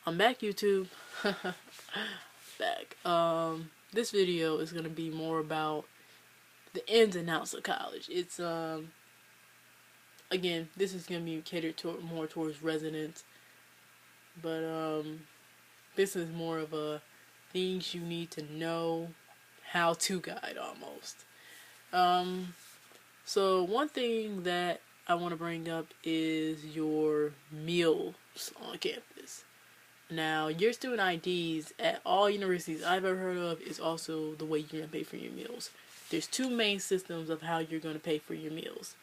I'm back, YouTube. Back. This video is gonna be more about the ins and outs of college. It's again, this is gonna be catered to more towards residents, but this is more of a things you need to know, how to guide almost. So one thing that I want to bring up is your meals on campus. Now, your student IDs at all universities I've ever heard of is also the way you're going to pay for your meals. There's two main systems of how you're going to pay for your meals.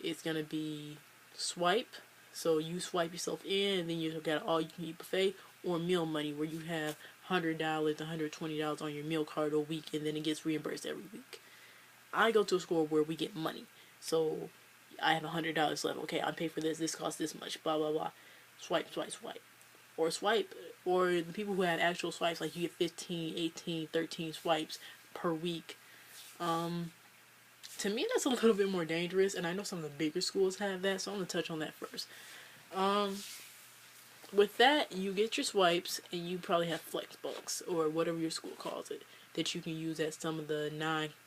It's going to be swipe, so you swipe yourself in and then you got all you can eat buffet, or meal money where you have $100, $120 on your meal card a week and then it gets reimbursed every week. I go to a school where we get money, so I have $100 left. Okay, I pay for this. This costs this much. Blah blah blah. Swipe, swipe, swipe. Or the people who had actual swipes, like you get 15, 18, 13 swipes per week. To me, that's a little bit more dangerous, and I know some of the bigger schools have that, so I'm gonna touch on that first. With that, you get your swipes, and you probably have Flexbucks or whatever your school calls it that you can use at some of the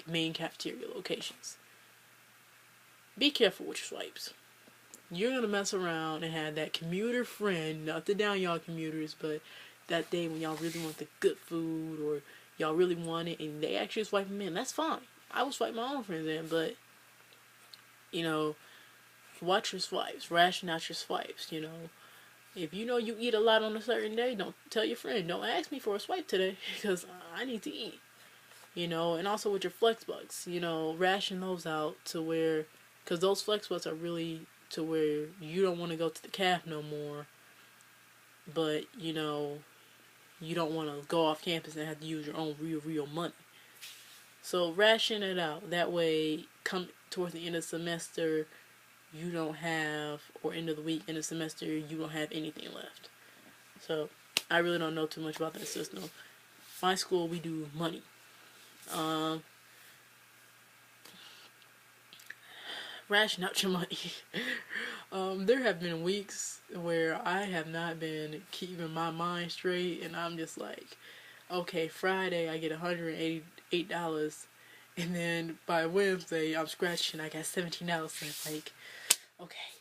main cafeteria locations. Be careful with your swipes. You're gonna mess around and have that commuter friend, not to down y'all commuters, but that day when y'all really want the good food or y'all really want it and they actually swipe them in, that's fine. I would swipe my own friends in, but watch your swipes, ration out your swipes, If you know you eat a lot on a certain day, don't tell your friend, don't ask me for a swipe today because I need to eat. And also with your Flexbucks, ration those out to where, because those Flexbucks are really to where you don't want to go to the caf no more, but you don't want to go off campus and have to use your own real money. So ration it out. That way, come towards the end of the semester, you don't have, or end of the week, end of the semester, you don't have anything left. So I really don't know too much about that system. My school, we do money. Ration out your money. There have been weeks where I have not been keeping my mind straight, and I'm just like, okay, Friday I get $188, and then by Wednesday I'm scratching, I got $17, and it's like, okay,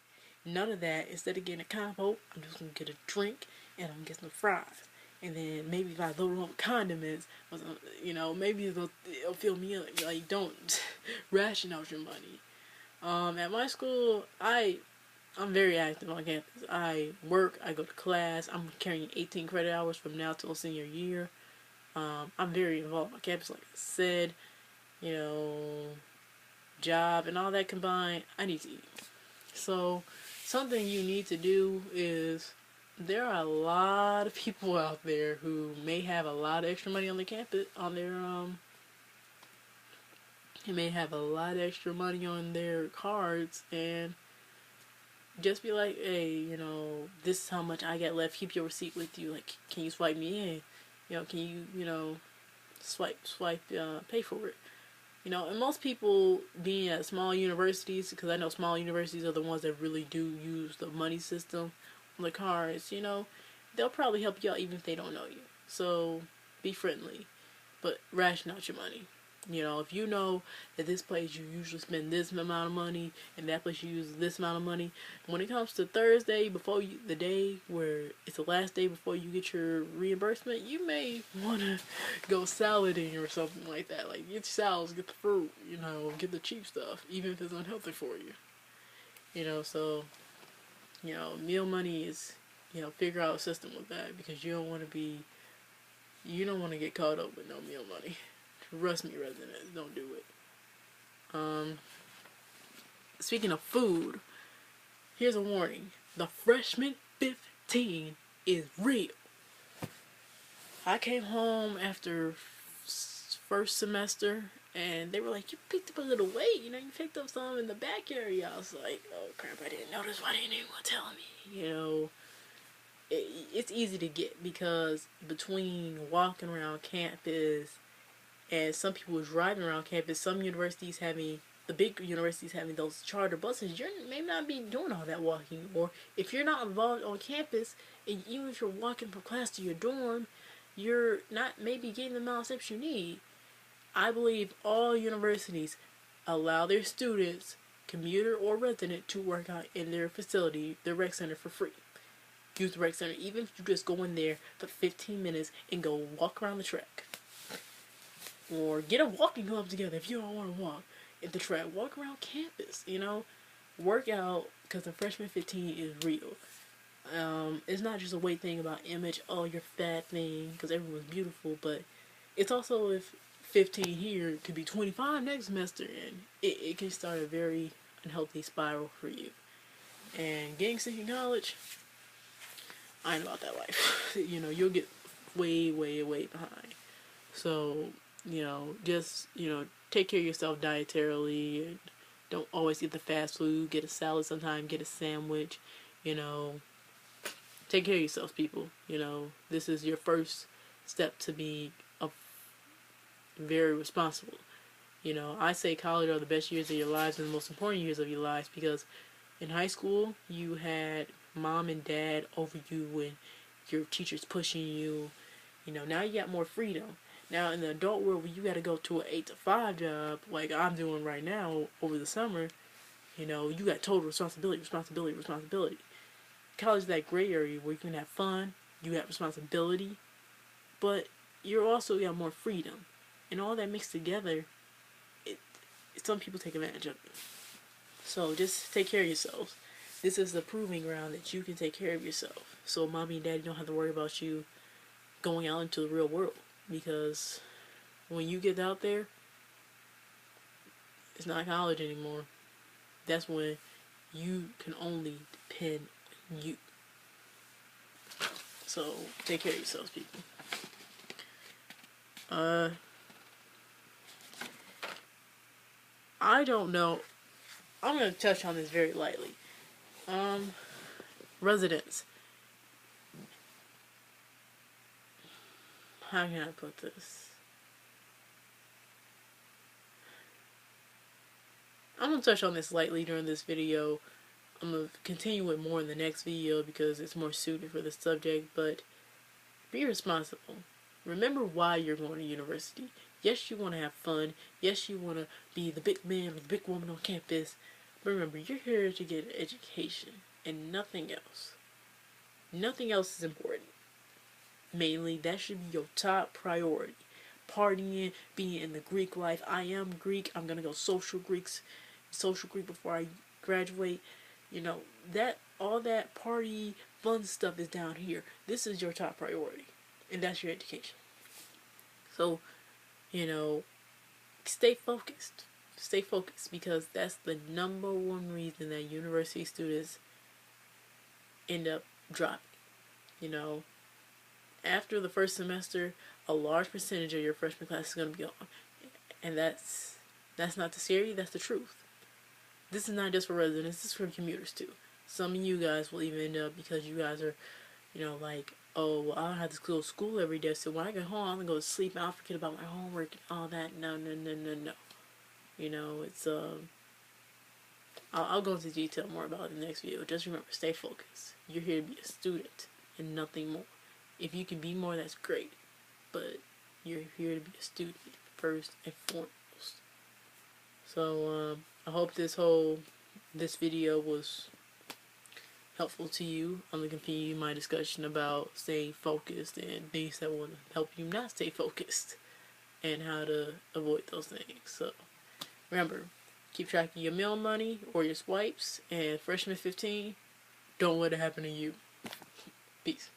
none of that. Instead of getting a combo, I'm just gonna get a drink and I'm gonna get some fries. And then maybe if I load them up with condiments, maybe it'll fill me up. Like, don't ration out your money. At my school, I'm very active on campus. I work, I go to class. I'm carrying 18 credit hours from now till senior year. I'm very involved on campus, like I said. Job and all that combined, I need to eat. So, something you need to do is, there are a lot of people out there who may have a lot of extra money on their campus, may have a lot of extra money on their cards, and just be like, hey, this is how much I got left. Keep your receipt with you. Like, can you swipe me in? Can you, swipe, pay for it. And most people being at small universities, because I know small universities are the ones that really do use the money system on the cards, they'll probably help you out even if they don't know you. So, be friendly, but ration out your money. If you know that this place you usually spend this amount of money and that place you use this amount of money, when it comes to Thursday, the day where it's the last day before you get your reimbursement, you may want to go salading or something like that. Like, get your salads, get the fruit, get the cheap stuff, even if it's unhealthy for you. So, meal money is, figure out a system with that, because you don't want to get caught up with no meal money. Trust me, residents, don't do it. Speaking of food, here's a warning. The freshman 15 is real. I came home after first semester, and they were like, you picked up a little weight, you picked up some in the back area. I was like, oh crap, I didn't notice. Why didn't anyone tell me? It's easy to get, because between walking around campus and some people driving around campus, some universities having the big universities having those charter buses, you may not be doing all that walking. Or if you're not involved on campus, and even if you're walking from class to your dorm, you're not maybe getting the amount of steps you need. I believe all universities allow their students, commuter or resident, to work out in their facility, their rec center, for free. Use the rec center, even if you just go in there for 15 minutes and go walk around the track. Or get a walking club together if you don't want to walk at the track. Walk around campus, work out, because the freshman 15 is real. It's not just a weight thing about image, oh, you're fat thing, because everyone's beautiful, but it's also if 15 here could be 25 next semester, and it can start a very unhealthy spiral for you. And getting sick in college, I ain't about that life. You'll get way, way, way behind. So, just, take care of yourself dietarily, and don't always get the fast food. Get a salad sometime, get a sandwich, take care of yourselves, people. This is your first step to be very responsible. I say college are the best years of your lives and the most important years of your lives, because in high school you had mom and dad over you and your teachers pushing you. Now you got more freedom. Now in the adult world, where you got to go to an 8 to 5 job like I'm doing right now over the summer, you got total responsibility. College is that gray area where you can have fun, you have responsibility, but you're also got more freedom. And all that mixed together, some people take advantage of it. So just take care of yourselves. This is the proving ground that you can take care of yourself. So mommy and daddy don't have to worry about you going out into the real world. Because when you get out there, it's not college anymore. That's when you can only depend on you. So take care of yourselves, people. I don't know. I'm going to touch on this very lightly. Residents. How can I put this? I'm going to touch on this lightly during this video. I'm going to continue it more in the next video because it's more suited for the subject, but be responsible. Remember why you're going to university. Yes, you want to have fun. Yes, you want to be the big man or the big woman on campus. But remember, you're here to get an education and nothing else. Nothing else is important. Mainly, that should be your top priority. Partying, being in the Greek life. I am Greek. I'm going to go social Greek before I graduate. All that party, fun stuff is down here. This is your top priority. And that's your education. So, stay focused. Stay focused, because that's the number one reason that university students end up dropping. After the first semester, a large percentage of your freshman class is going to be gone. And that's not to scare you, that's the truth. This is not just for residents, this is for commuters too. Some of you guys will even end up, because you guys are, like, oh, well, I don't have to go to school every day, so when I get home, I'm going to go to sleep and I'll forget about my homework and all that. No. It's, I'll go into detail more about it in the next video. Just remember, stay focused. You're here to be a student and nothing more. If you can be more, that's great. But you're here to be a student first and foremost. So, I hope this video was helpful to you. I'm going to continue my discussion about staying focused and things that will help you not stay focused and how to avoid those things. So, remember, keep track of your meal money or your swipes, and freshman 15, don't let it happen to you. Peace.